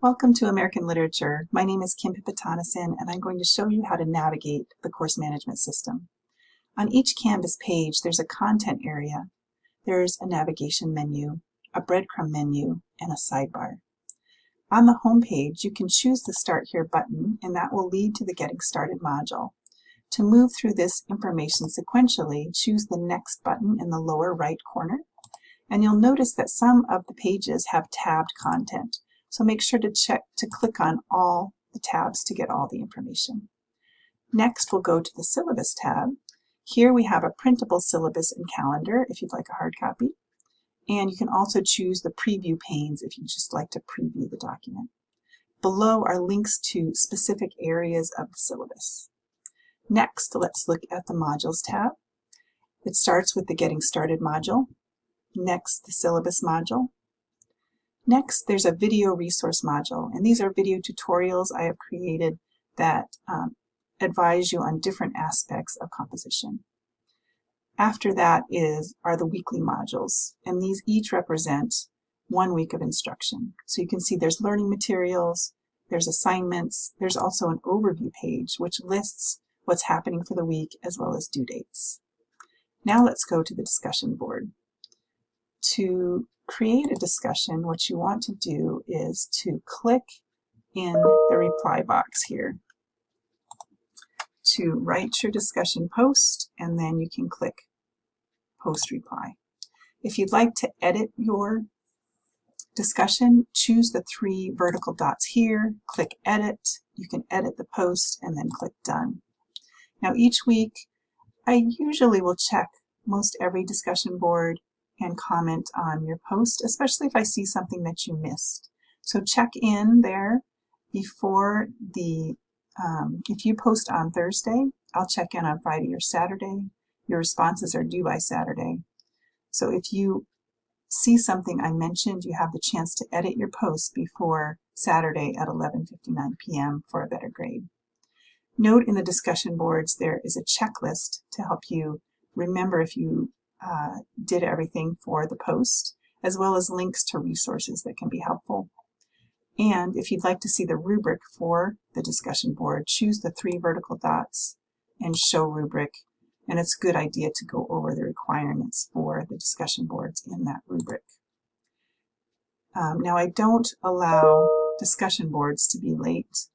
Welcome to American Literature. My name is Kim Pipitanasin, and I'm going to show you how to navigate the course management system. On each Canvas page, there's a content area, there's a navigation menu, a breadcrumb menu, and a sidebar. On the home page, you can choose the Start Here button, and that will lead to the Getting Started module. To move through this information sequentially, choose the Next button in the lower right corner, and you'll notice that some of the pages have tabbed content. So make sure to click on all the tabs to get all the information. Next, we'll go to the Syllabus tab. Here we have a printable syllabus and calendar if you'd like a hard copy. And you can also choose the preview panes if you'd just like to preview the document. Below are links to specific areas of the syllabus. Next, let's look at the Modules tab. It starts with the Getting Started module. Next, the Syllabus module. Next, there's a video resource module, and these are video tutorials I have created that advise you on different aspects of composition. After that are the weekly modules, and these each represent 1 week of instruction. So you can see there's learning materials, there's assignments, there's also an overview page which lists what's happening for the week as well as due dates. Now let's go to the discussion board. To create a discussion, what you want to do is to click in the reply box here to write your discussion post, and then you can click post reply. If you'd like to edit your discussion, choose the 3 vertical dots here, click edit, you can edit the post, and then click done. Now each week I usually will check most every discussion board and comment on your post, especially if I see something that you missed. So check in there before if you post on Thursday, I'll check in on Friday or Saturday. Your responses are due by Saturday. So if you see something I mentioned, you have the chance to edit your post before Saturday at 11:59 p.m. for a better grade. Note in the discussion boards there is a checklist to help you remember if you did everything for the post, as well as links to resources that can be helpful. And if you'd like to see the rubric for the discussion board, choose the 3 vertical dots and show rubric, and it's a good idea to go over the requirements for the discussion boards in that rubric. Now I don't allow discussion boards to be late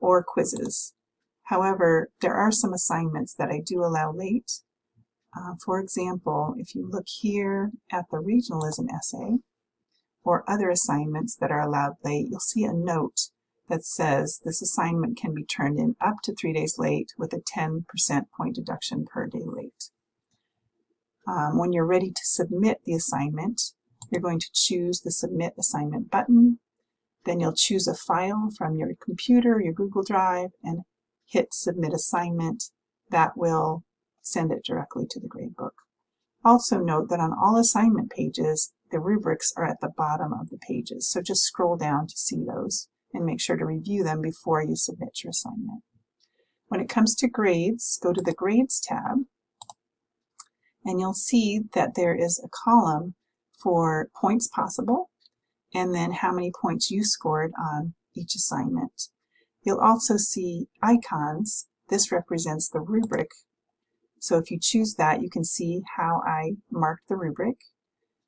or quizzes. However, there are some assignments that I do allow late. For example, if you look here at the regionalism essay or other assignments that are allowed late, you'll see a note that says this assignment can be turned in up to 3 days late with a 10% point deduction per day late. When you're ready to submit the assignment, you're going to choose the Submit Assignment button. Then you'll choose a file from your computer, your Google Drive, and hit Submit Assignment. That will send it directly to the gradebook. Also note that on all assignment pages, the rubrics are at the bottom of the pages, so just scroll down to see those and make sure to review them before you submit your assignment. When it comes to grades, go to the Grades tab, and you'll see that there is a column for points possible, and then how many points you scored on each assignment. You'll also see icons. This represents the rubric. So if you choose that, you can see how I marked the rubric.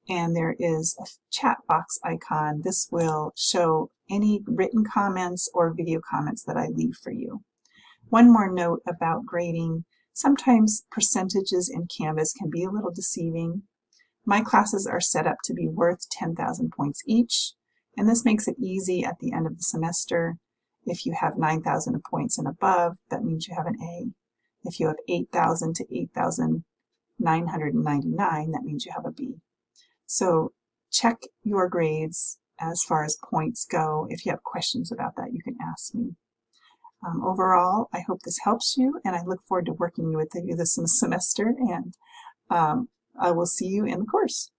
And there is a chat box icon. This will show any written comments or video comments that I leave for you. One more note about grading. Sometimes percentages in Canvas can be a little deceiving. My classes are set up to be worth 10,000 points each, and this makes it easy at the end of the semester. If you have 9,000 points and above, that means you have an A. If you have 8,000 to 8,999, that means you have a B. So check your grades as far as points go. If you have questions about that, you can ask me. Overall, I hope this helps you, and I look forward to working with you this semester, and I will see you in the course.